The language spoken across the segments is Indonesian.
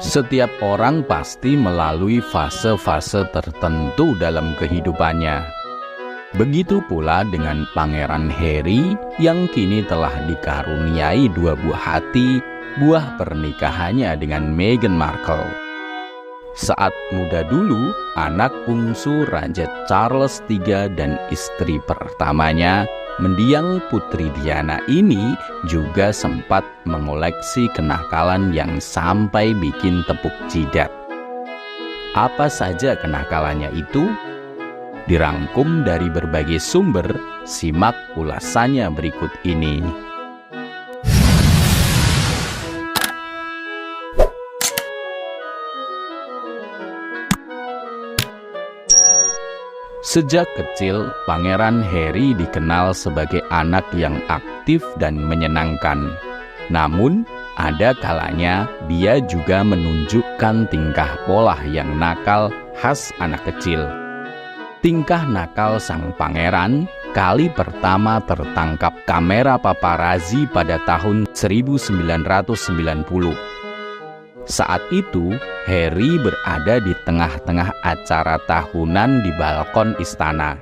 Setiap orang pasti melalui fase-fase tertentu dalam kehidupannya. Begitu pula dengan Pangeran Harry yang kini telah dikaruniai dua buah hati, buah pernikahannya dengan Meghan Markle. Saat muda dulu, anak bungsu Raja Charles III dan istri pertamanya, mendiang Putri Diana ini juga sempat mengoleksi kenakalan yang sampai bikin tepuk jidat. Apa saja kenakalannya itu? Dirangkum dari berbagai sumber, simak ulasannya berikut ini. Sejak kecil, Pangeran Harry dikenal sebagai anak yang aktif dan menyenangkan. Namun, ada kalanya dia juga menunjukkan tingkah pola yang nakal khas anak kecil. Tingkah nakal sang pangeran kali pertama tertangkap kamera paparazzi pada tahun 1990. Saat itu, Harry berada di tengah-tengah acara tahunan di balkon istana.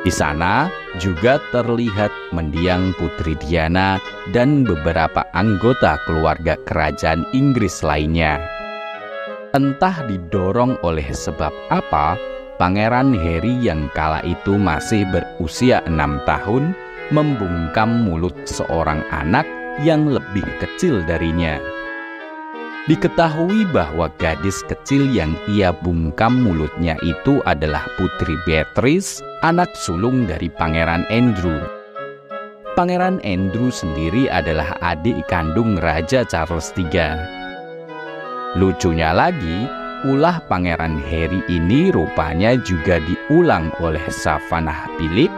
Di sana juga terlihat mendiang Putri Diana dan beberapa anggota keluarga kerajaan Inggris lainnya. Entah didorong oleh sebab apa, Pangeran Harry yang kala itu masih berusia 6 tahun membungkam mulut seorang anak yang lebih kecil darinya. Diketahui bahwa gadis kecil yang ia bungkam mulutnya itu adalah Putri Beatrice, anak sulung dari Pangeran Andrew. Pangeran Andrew sendiri adalah adik kandung Raja Charles III. Lucunya lagi, ulah Pangeran Harry ini rupanya juga diulang oleh Savannah Philip,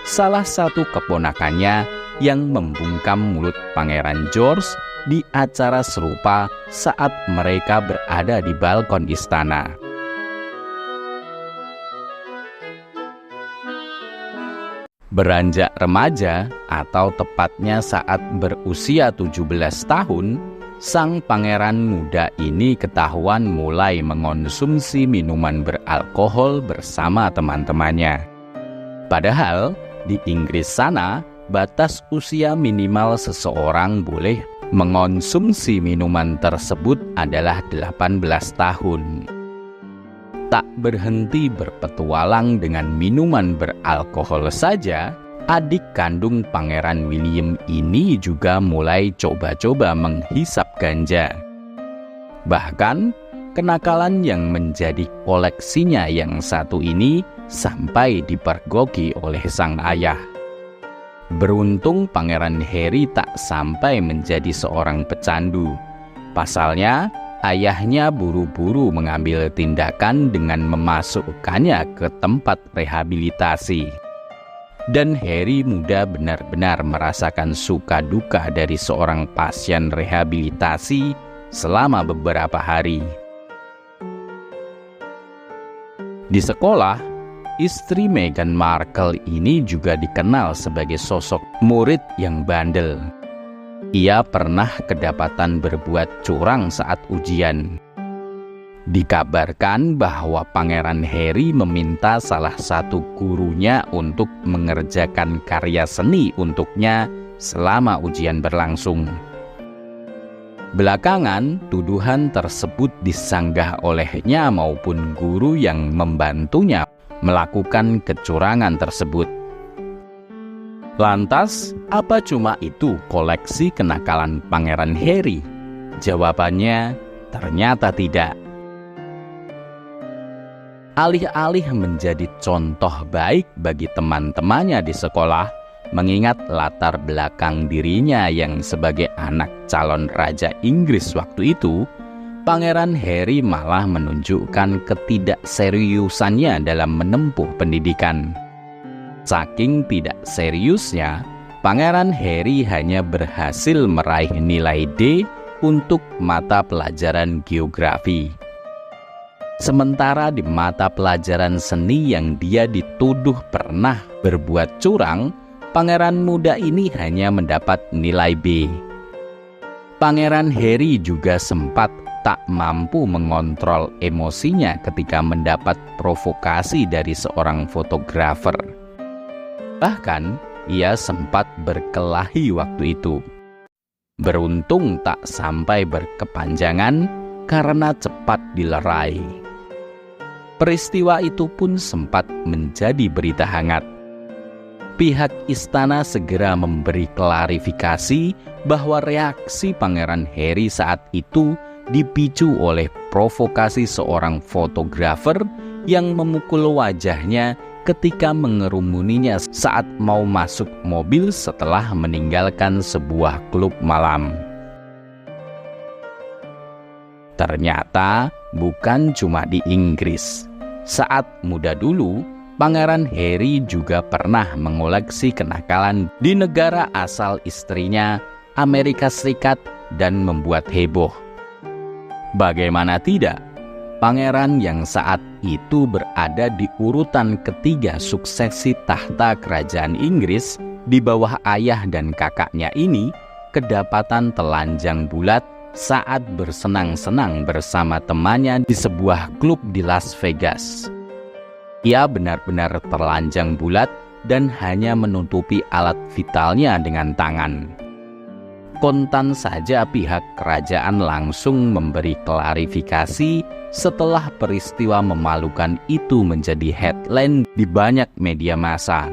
salah satu keponakannya yang membungkam mulut Pangeran George di acara serupa saat mereka berada di balkon istana. Beranjak remaja atau tepatnya saat berusia 17 tahun, sang pangeran muda ini ketahuan mulai mengonsumsi minuman beralkohol bersama teman-temannya. Padahal di Inggris sana, batas usia minimal seseorang boleh mengonsumsi minuman tersebut adalah 18 tahun. Tak berhenti berpetualang dengan minuman beralkohol saja, adik kandung Pangeran William ini juga mulai coba-coba menghisap ganja. Bahkan, kenakalan yang menjadi koleksinya yang satu ini sampai dipergoki oleh sang ayah. Beruntung Pangeran Harry tak sampai menjadi seorang pecandu. Pasalnya, ayahnya buru-buru mengambil tindakan dengan memasukkannya ke tempat rehabilitasi. Dan Harry muda benar-benar merasakan suka duka dari seorang pasien rehabilitasi selama beberapa hari. Di sekolah, istri Meghan Markle ini juga dikenal sebagai sosok murid yang bandel. Ia pernah kedapatan berbuat curang saat ujian. Dikabarkan bahwa Pangeran Harry meminta salah satu gurunya untuk mengerjakan karya seni untuknya selama ujian berlangsung. Belakangan, tuduhan tersebut disanggah olehnya maupun guru yang membantunya melakukan kecurangan tersebut. Lantas, apa cuma itu koleksi kenakalan Pangeran Harry? Jawabannya, ternyata tidak. Alih-alih menjadi contoh baik bagi teman-temannya di sekolah, mengingat latar belakang dirinya yang sebagai anak calon Raja Inggris waktu itu, Pangeran Harry malah menunjukkan ketidakseriusannya dalam menempuh pendidikan. Saking tidak seriusnya, Pangeran Harry hanya berhasil meraih nilai D untuk mata pelajaran geografi. Sementara di mata pelajaran seni yang dia dituduh pernah berbuat curang, pangeran muda ini hanya mendapat nilai B. Pangeran Harry juga sempat tak mampu mengontrol emosinya ketika mendapat provokasi dari seorang fotografer. Bahkan, ia sempat berkelahi waktu itu. Beruntung tak sampai berkepanjangan karena cepat dilerai. Peristiwa itu pun sempat menjadi berita hangat. Pihak istana segera memberi klarifikasi bahwa reaksi Pangeran Harry saat itu dipicu oleh provokasi seorang fotografer yang memukul wajahnya ketika mengerumuninya saat mau masuk mobil setelah meninggalkan sebuah klub malam. Ternyata bukan cuma di Inggris. Saat muda dulu, Pangeran Harry juga pernah mengoleksi kenakalan di negara asal istrinya, Amerika Serikat, dan membuat heboh. Bagaimana tidak? Pangeran yang saat itu berada di urutan ketiga suksesi tahta kerajaan Inggris di bawah ayah dan kakaknya ini kedapatan telanjang bulat saat bersenang-senang bersama temannya di sebuah klub di Las Vegas. Ia benar-benar telanjang bulat dan hanya menutupi alat vitalnya dengan tangan. Kontan saja pihak kerajaan langsung memberi klarifikasi setelah peristiwa memalukan itu menjadi headline di banyak media massa.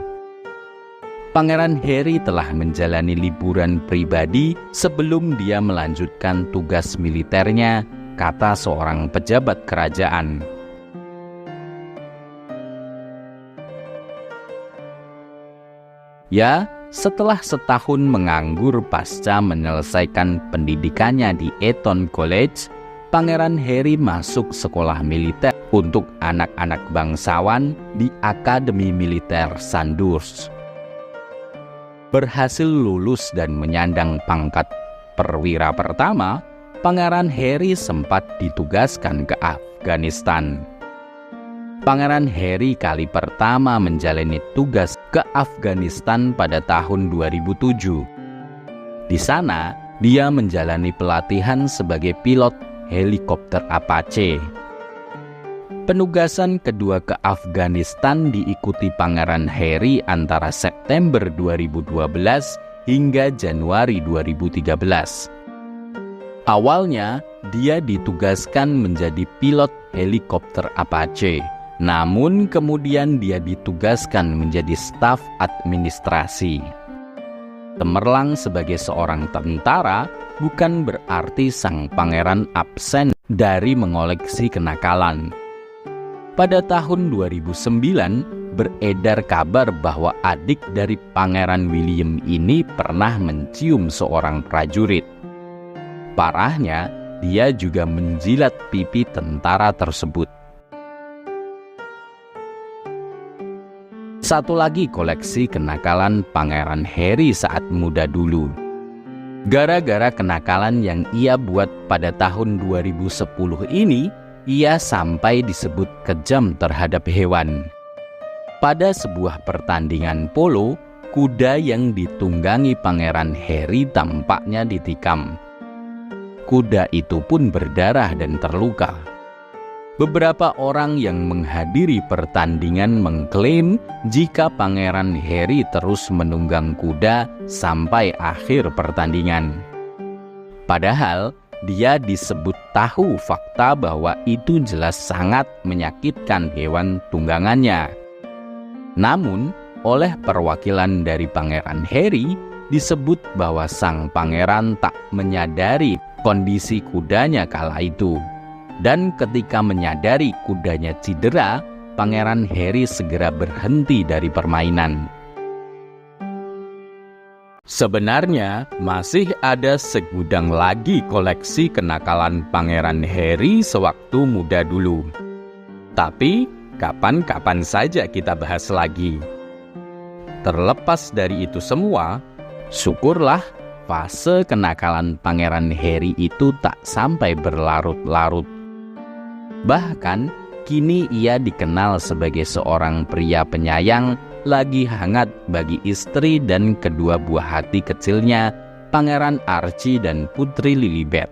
Pangeran Harry telah menjalani liburan pribadi sebelum dia melanjutkan tugas militernya, kata seorang pejabat kerajaan. Ya, setelah setahun menganggur pasca menyelesaikan pendidikannya di Eton College, Pangeran Harry masuk sekolah militer untuk anak-anak bangsawan di Akademi Militer Sandhurst. Berhasil lulus dan menyandang pangkat perwira pertama, Pangeran Harry sempat ditugaskan ke Afghanistan. Pangeran Harry kali pertama menjalani tugas ke Afghanistan pada tahun 2007. Di sana, dia menjalani pelatihan sebagai pilot helikopter Apache. Penugasan kedua ke Afghanistan diikuti Pangeran Harry antara September 2012 hingga Januari 2013. Awalnya, dia ditugaskan menjadi pilot helikopter Apache. Namun kemudian dia ditugaskan menjadi staf administrasi. Cemerlang sebagai seorang tentara bukan berarti sang pangeran absen dari mengoleksi kenakalan. Pada tahun 2009, beredar kabar bahwa adik dari Pangeran William ini pernah mencium seorang prajurit. Parahnya, dia juga menjilat pipi tentara tersebut. Satu lagi koleksi kenakalan Pangeran Harry saat muda dulu. Gara-gara kenakalan yang ia buat pada tahun 2010 ini, ia sampai disebut kejam terhadap hewan. Pada sebuah pertandingan polo, kuda yang ditunggangi Pangeran Harry tampaknya ditikam. Kuda itu pun berdarah dan terluka. Beberapa orang yang menghadiri pertandingan mengklaim jika Pangeran Harry terus menunggang kuda sampai akhir pertandingan. Padahal, dia disebut tahu fakta bahwa itu jelas sangat menyakitkan hewan tunggangannya. Namun, oleh perwakilan dari Pangeran Harry, disebut bahwa sang pangeran tak menyadari kondisi kudanya kala itu. Dan ketika menyadari kudanya cedera, Pangeran Harry segera berhenti dari permainan. Sebenarnya masih ada segudang lagi koleksi kenakalan Pangeran Harry sewaktu muda dulu. Tapi kapan-kapan saja kita bahas lagi. Terlepas dari itu semua, syukurlah fase kenakalan Pangeran Harry itu tak sampai berlarut-larut. Bahkan, kini ia dikenal sebagai seorang pria penyayang, lagi hangat bagi istri dan kedua buah hati kecilnya, Pangeran Archie dan Putri Lilibet.